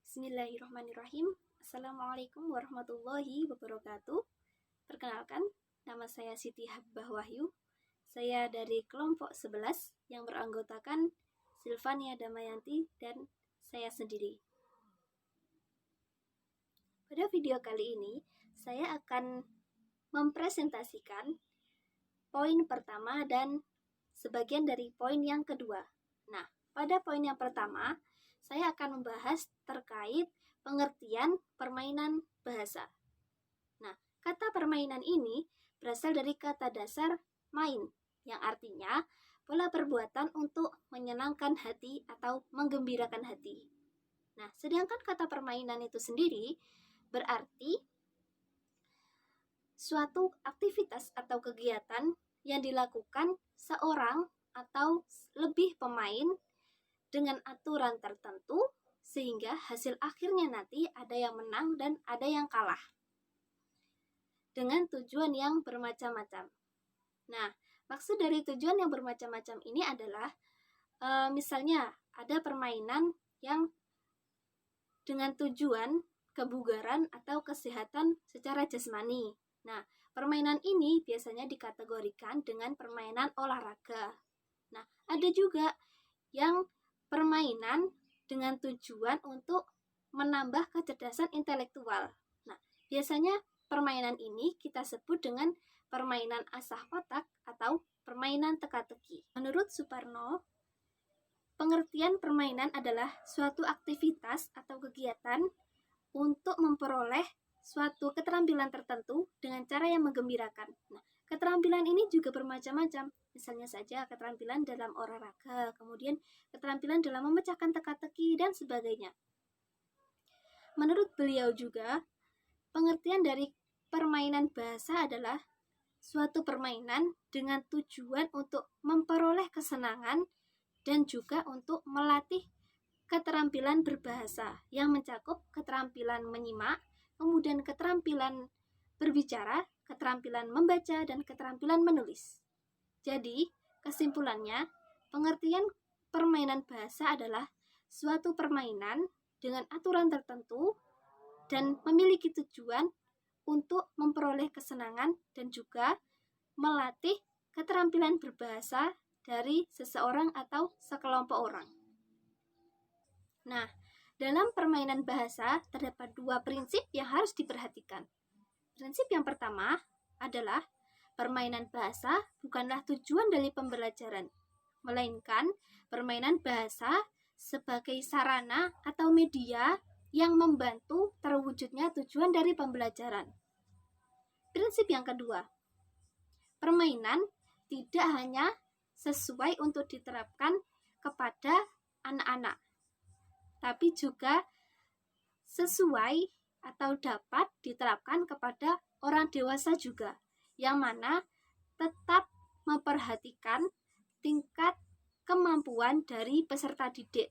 Bismillahirrahmanirrahim. Assalamualaikum warahmatullahi wabarakatuh. Perkenalkan, nama saya Siti Habbah Wahyu. Saya dari kelompok 11 yang beranggotakan Silvania Damayanti dan saya sendiri. Pada video kali ini, saya akan mempresentasikan poin pertama dan sebagian dari poin yang kedua. Nah, pada poin yang pertama, saya akan membahas terkait pengertian permainan bahasa. Nah, kata permainan ini berasal dari kata dasar main, yang artinya pola perbuatan untuk menyenangkan hati atau menggembirakan hati. Nah, sedangkan kata permainan itu sendiri berarti suatu aktivitas atau kegiatan yang dilakukan seorang atau lebih pemain dengan aturan tertentu sehingga hasil akhirnya nanti ada yang menang dan ada yang kalah dengan tujuan yang bermacam-macam. Nah, maksud dari tujuan yang bermacam-macam ini adalah misalnya ada permainan yang dengan tujuan kebugaran atau kesehatan secara jasmani. Nah, permainan ini biasanya dikategorikan dengan permainan olahraga. Nah, ada juga yang permainan dengan tujuan untuk menambah kecerdasan intelektual. Nah, biasanya permainan ini kita sebut dengan permainan asah otak atau permainan teka-teki. Menurut Suparno, pengertian permainan adalah suatu aktivitas atau kegiatan untuk memperoleh suatu keterampilan tertentu dengan cara yang menggembirakan. Nah, keterampilan ini juga bermacam-macam. Misalnya saja keterampilan dalam olahraga, kemudian keterampilan dalam memecahkan teka-teki, dan sebagainya. Menurut beliau juga, pengertian dari permainan bahasa adalah suatu permainan dengan tujuan untuk memperoleh kesenangan dan juga untuk melatih keterampilan berbahasa yang mencakup keterampilan menyimak, kemudian keterampilan berbicara, keterampilan membaca, dan keterampilan menulis. Jadi, kesimpulannya, pengertian permainan bahasa adalah suatu permainan dengan aturan tertentu dan memiliki tujuan untuk memperoleh kesenangan dan juga melatih keterampilan berbahasa dari seseorang atau sekelompok orang. Nah, dalam permainan bahasa terdapat dua prinsip yang harus diperhatikan. Prinsip yang pertama adalah permainan bahasa bukanlah tujuan dari pembelajaran, melainkan permainan bahasa sebagai sarana atau media yang membantu terwujudnya tujuan dari pembelajaran. Prinsip yang kedua, permainan tidak hanya sesuai untuk diterapkan kepada anak-anak, tapi juga sesuai atau dapat diterapkan kepada orang dewasa juga, yang mana tetap memperhatikan tingkat kemampuan dari peserta didik.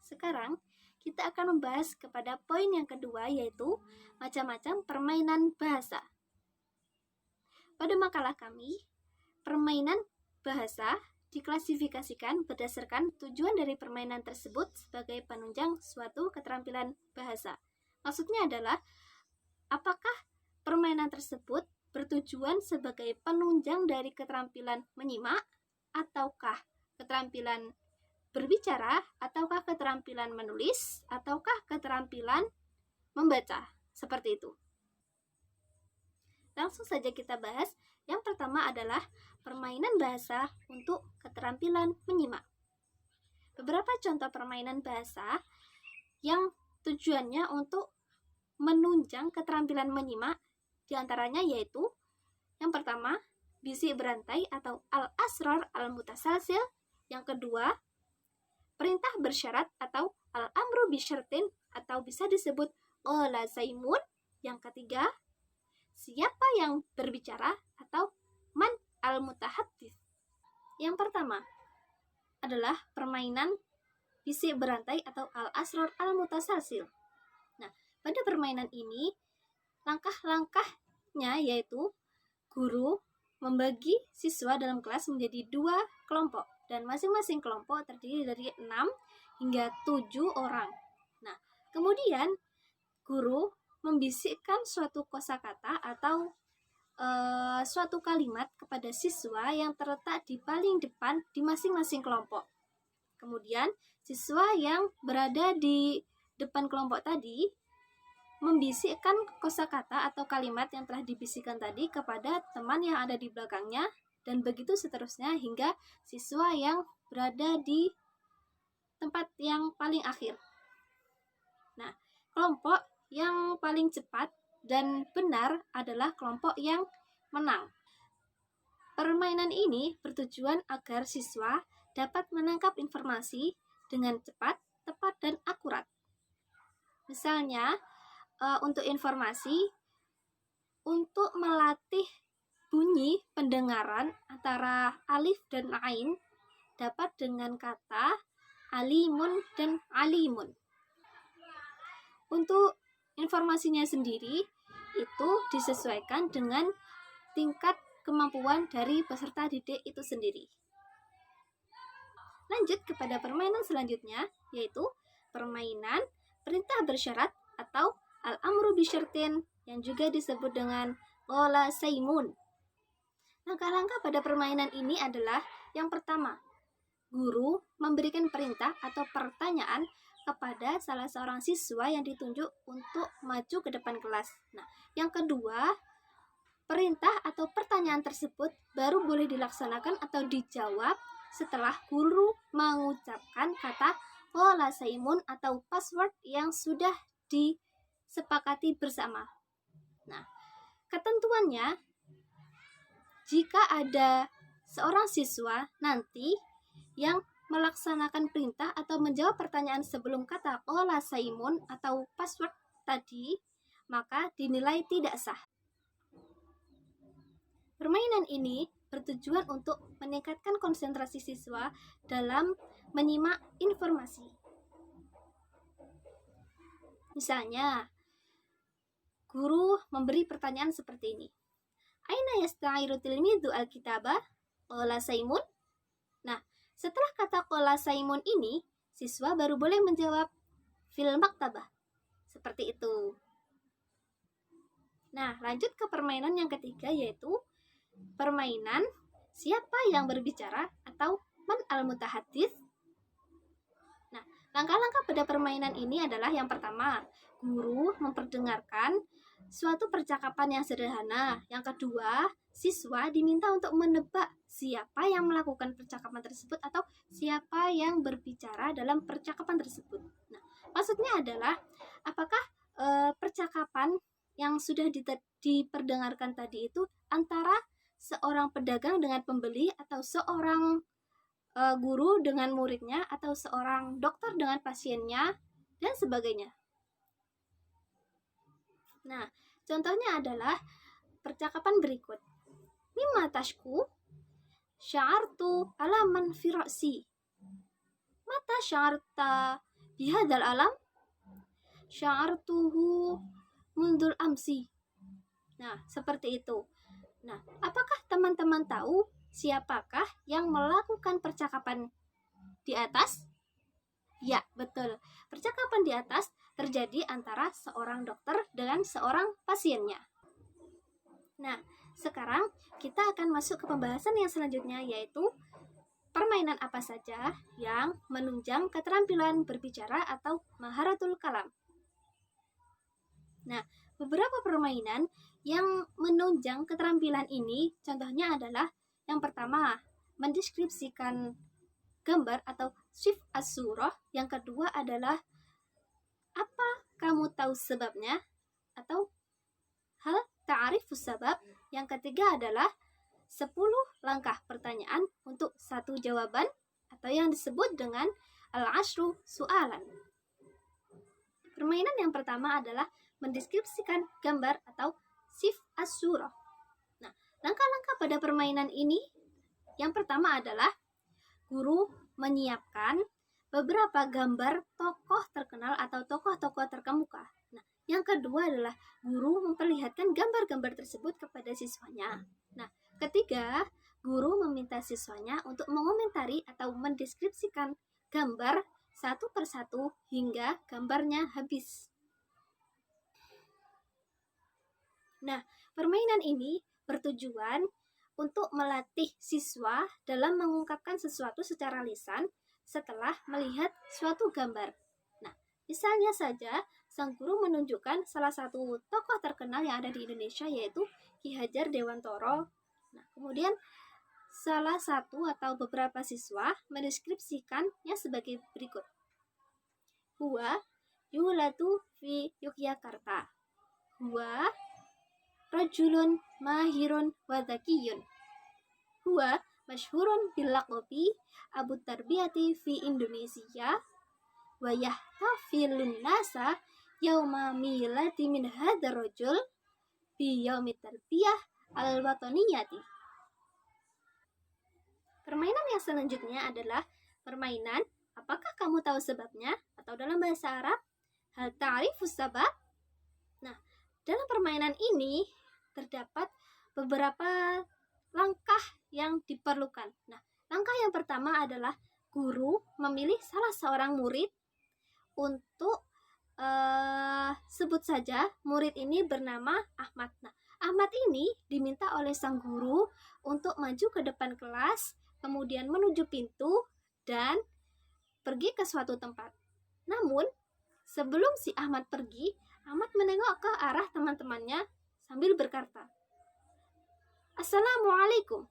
Sekarang kita akan membahas kepada poin yang kedua, yaitu macam-macam permainan bahasa. Pada makalah kami, permainan bahasa diklasifikasikan berdasarkan tujuan dari permainan tersebut sebagai penunjang suatu keterampilan bahasa. Maksudnya adalah, apakah permainan tersebut bertujuan sebagai penunjang dari keterampilan menyimak, ataukah keterampilan berbicara, ataukah keterampilan menulis, ataukah keterampilan membaca, seperti itu. Langsung saja kita bahas. Yang pertama adalah permainan bahasa untuk keterampilan menyimak. Beberapa contoh permainan bahasa yang tujuannya untuk menunjang keterampilan menyimak diantaranya yaitu yang pertama, bisik berantai atau al-asrar al-mutasalsil. Yang kedua, perintah bersyarat atau al-amru bisyartin atau bisa disebut qala Zaimun. Yang ketiga, siapa yang berbicara atau man al-mutahaddits. Yang pertama adalah permainan bisik berantai atau al-asrar al-mutasalsil. Nah, pada permainan ini langkah-langkahnya yaitu guru membagi siswa dalam kelas menjadi dua kelompok. dan masing-masing kelompok terdiri dari 6 hingga 7 orang. Nah, kemudian guru membisikkan suatu kosakata atau suatu kalimat kepada siswa yang terletak di paling depan di masing-masing kelompok. Kemudian siswa yang berada di depan kelompok tadi membisikkan kosakata atau kalimat yang telah dibisikkan tadi kepada teman yang ada di belakangnya, dan begitu seterusnya hingga siswa yang berada di tempat yang paling akhir. Nah, kelompok yang paling cepat dan benar adalah kelompok yang menang. Permainan ini bertujuan agar siswa dapat menangkap informasi dengan cepat, tepat, dan akurat. Misalnya, untuk informasi, untuk melatih bunyi pendengaran antara alif dan ain dapat dengan kata alimun dan alimun. Untuk informasinya sendiri itu disesuaikan dengan tingkat kemampuan dari peserta didik itu sendiri. Lanjut kepada permainan selanjutnya, yaitu permainan perintah bersyarat atau al-amru bisyartin yang juga disebut dengan qola saimun. Langkah-langkah pada permainan ini adalah yang pertama, guru memberikan perintah atau pertanyaan kepada salah seorang siswa yang ditunjuk untuk maju ke depan kelas. Nah, yang kedua, perintah atau pertanyaan tersebut baru boleh dilaksanakan atau dijawab setelah guru mengucapkan kata qola saimun atau password yang sudah disepakati bersama. Nah, ketentuannya, jika ada seorang siswa nanti yang melaksanakan perintah atau menjawab pertanyaan sebelum kata qola saimun atau password tadi, maka dinilai tidak sah. Permainan ini bertujuan untuk meningkatkan konsentrasi siswa dalam menyimak informasi. Misalnya, guru memberi pertanyaan seperti ini. Aina yasta'iru tilmidhu al-kitaba? Qola saimun? Nah, setelah kata qola saimun ini, siswa baru boleh menjawab fil maktabah. Seperti itu. Nah, lanjut ke permainan yang ketiga, yaitu permainan siapa yang berbicara atau man al-mutahaddits. Nah, langkah-langkah pada permainan ini adalah yang pertama, guru memperdengarkan suatu percakapan yang sederhana. Yang kedua, siswa diminta untuk menebak siapa yang melakukan percakapan tersebut atau siapa yang berbicara dalam percakapan tersebut. Nah, maksudnya adalah apakah percakapan yang sudah diperdengarkan tadi itu antara seorang pedagang dengan pembeli, atau seorang guru dengan muridnya, atau seorang dokter dengan pasiennya, dan sebagainya. Nah, contohnya adalah percakapan berikut. Mimma tashku? Sya'artu alaman fi ra'si. Mata sya'arta bihadal alam? Sya'artuhu mundul amsi. Nah, seperti itu. Nah, apakah teman-teman tahu siapakah yang melakukan percakapan di atas? Ya, betul. Percakapan di atas terjadi antara seorang dokter dengan seorang pasiennya. Nah, sekarang kita akan masuk ke pembahasan yang selanjutnya, yaitu permainan apa saja yang menunjang keterampilan berbicara atau maharatul kalam. Nah, beberapa permainan yang menunjang keterampilan ini contohnya adalah yang pertama, mendeskripsikan gambar atau shif as-surah. Yang kedua adalah apa kamu tahu sebabnya atau hal ta'rifus sabab. Yang ketiga adalah 10 langkah pertanyaan untuk satu jawaban atau yang disebut dengan al-ashru su'alan. Permainan yang pertama adalah mendeskripsikan gambar atau shif as-surah. Nah, langkah-langkah pada permainan ini yang pertama adalah guru menyiapkan beberapa gambar tokoh terkenal atau tokoh-tokoh terkemuka. Nah, yang kedua adalah guru memperlihatkan gambar-gambar tersebut kepada siswanya. Nah, ketiga, guru meminta siswanya untuk mengomentari atau mendeskripsikan gambar satu persatu hingga gambarnya habis. Nah, permainan ini bertujuan untuk melatih siswa dalam mengungkapkan sesuatu secara lisan setelah melihat suatu gambar. Nah, misalnya saja, sang guru menunjukkan salah satu tokoh terkenal yang ada di Indonesia, yaitu Ki Hajar Dewantoro. Nah, kemudian salah satu atau beberapa siswa mendeskripsikannya sebagai berikut. Huwa yulatu fi Yogyakarta. Huwa rajulun mahirun wa dzakiyun. Huwa masyhurun bil laqabi Abu Tarbiyati fi Indonesia wa yahtafilun nasa yauma miladi min hadzal rajul bi yaumit tarbiyah al wataniyati. Permainan yang selanjutnya adalah permainan apakah kamu tahu sebabnya, atau dalam bahasa Arab hal ta'rifus sabab. Nah, dalam permainan ini terdapat beberapa langkah yang diperlukan. Nah, langkah yang pertama adalah guru memilih salah seorang murid untuk sebut saja murid ini bernama Ahmad. Nah, Ahmad ini diminta oleh sang guru untuk maju ke depan kelas, kemudian menuju pintu dan pergi ke suatu tempat. Namun, sebelum si Ahmad pergi, Ahmad menengok ke arah teman-temannya sambil berkata, "Assalamualaikum."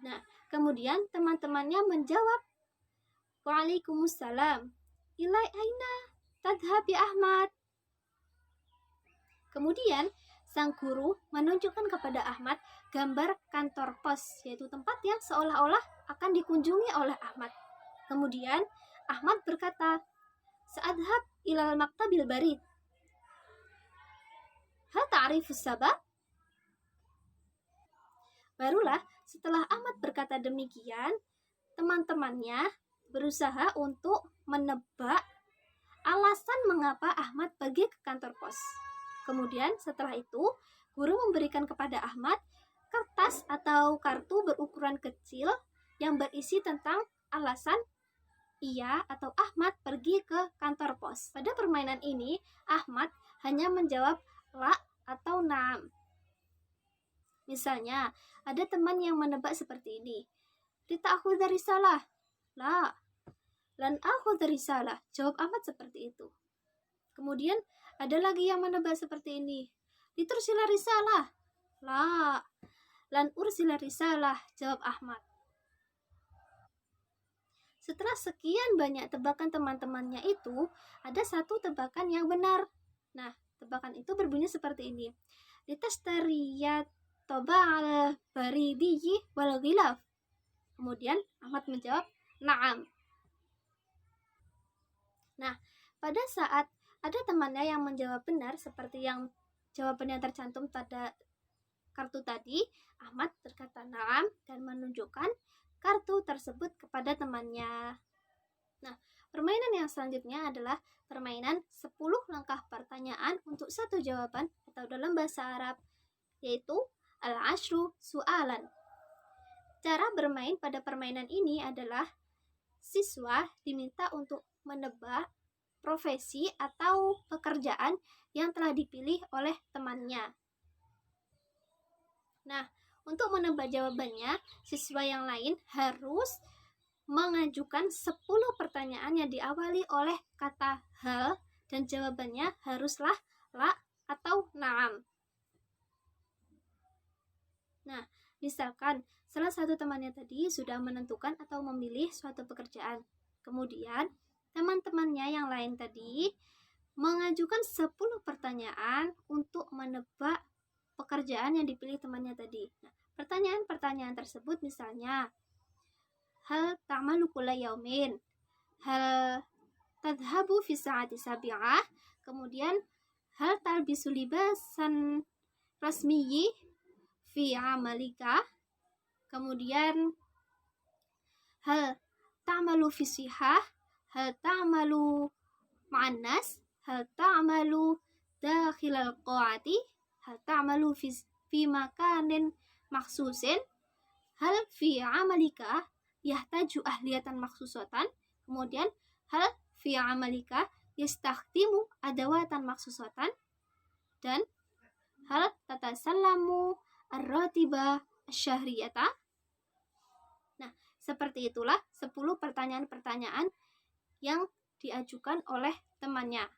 Nah, kemudian teman-temannya menjawab, "Waalaikumsalam. Ilai aina tadhhab ya Ahmad." Kemudian, sang guru menunjukkan kepada Ahmad gambar kantor pos, yaitu tempat yang seolah-olah akan dikunjungi oleh Ahmad. Kemudian, Ahmad berkata, "Sa'adhab ilal maktabil barid. Hal ta'rifus sabab?" Barulah setelah Ahmad berkata demikian, teman-temannya berusaha untuk menebak alasan mengapa Ahmad pergi ke kantor pos. Kemudian setelah itu, guru memberikan kepada Ahmad kertas atau kartu berukuran kecil yang berisi tentang alasan ia atau Ahmad pergi ke kantor pos. Pada permainan ini, Ahmad hanya menjawab la atau naam. Misalnya, ada teman yang menebak seperti ini. "Rita aku dari salah." La. "Lan aku dari salah." Jawab Ahmad seperti itu. Kemudian, ada lagi yang menebak seperti ini. "Ditursila risalah." La. "Lan ursila risalah." Jawab Ahmad. Setelah sekian banyak tebakan teman-temannya itu, ada satu tebakan yang benar. Nah, tebakan itu berbunyi seperti ini. "Litastariyat toba'al baridiyi wal ghilaf." Kemudian Ahmad menjawab, "Na'am." Nah, pada saat ada temannya yang menjawab benar seperti yang jawabannya tercantum pada kartu tadi, Ahmad berkata "Na'am" dan menunjukkan kartu tersebut kepada temannya. Nah, permainan yang selanjutnya adalah permainan 10 langkah pertanyaan untuk satu jawaban, atau dalam bahasa Arab yaitu al-ashru su'alan. Cara bermain pada permainan ini adalah siswa diminta untuk menebak profesi atau pekerjaan yang telah dipilih oleh temannya. Nah, untuk menebak jawabannya, siswa yang lain harus mengajukan 10 pertanyaan yang diawali oleh kata hal dan jawabannya haruslah la atau na'am. Nah, misalkan salah satu temannya tadi sudah menentukan atau memilih suatu pekerjaan. Kemudian, teman-temannya yang lain tadi mengajukan 10 pertanyaan untuk menebak pekerjaan yang dipilih temannya tadi. Nah, pertanyaan-pertanyaan tersebut misalnya, hal ta'malu kulla yaumin, hal tadhhabu fi sa'ati sabi'ah, kemudian hal talbisu libasan rasmiyyi fi amalika, kemudian hal ta'malu fi sihah, hal ta'malu ma'an nas, hal ta'malu dakhilal qa'ati, hal ta'malu fi makanin maksusin, hal fi amalika yahtaju ahliyatan maksusatan, kemudian hal fi amalika yastakhdimu adawatan maksusatan, dan hal tatasallamu ar-ratiba asy-syahriyata. Nah, seperti itulah 10 pertanyaan-pertanyaan yang diajukan oleh temannya.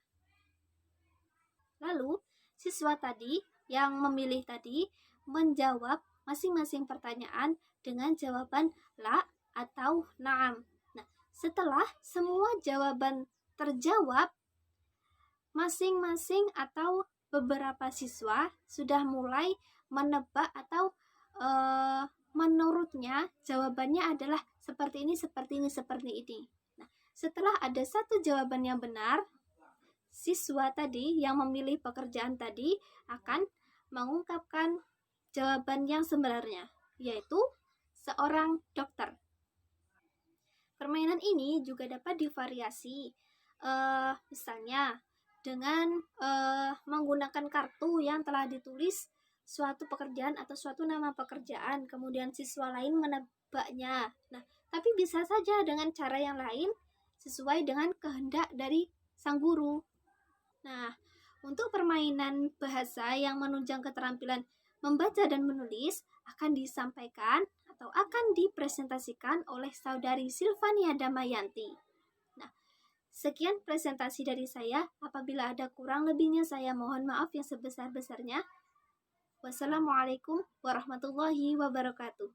Lalu, siswa tadi yang memilih tadi menjawab masing-masing pertanyaan dengan jawaban la atau na'am. Nah, setelah semua jawaban terjawab, masing-masing atau beberapa siswa sudah mulai menebak atau menurutnya jawabannya adalah seperti ini, seperti ini, seperti ini. Nah, setelah ada satu jawaban yang benar, siswa tadi yang memilih pekerjaan tadi akan mengungkapkan jawaban yang sebenarnya, yaitu seorang dokter. Permainan ini juga dapat divariasi, misalnya dengan menggunakan kartu yang telah ditulis suatu pekerjaan atau suatu nama pekerjaan, kemudian siswa lain menebaknya. Nah, tapi bisa saja dengan cara yang lain sesuai dengan kehendak dari sang guru. Nah, untuk permainan bahasa yang menunjang keterampilan membaca dan menulis akan disampaikan atau akan dipresentasikan oleh saudari Silvania Damayanti. Nah, sekian presentasi dari saya. Apabila ada kurang lebihnya saya mohon maaf yang sebesar-besarnya. Wassalamualaikum warahmatullahi wabarakatuh.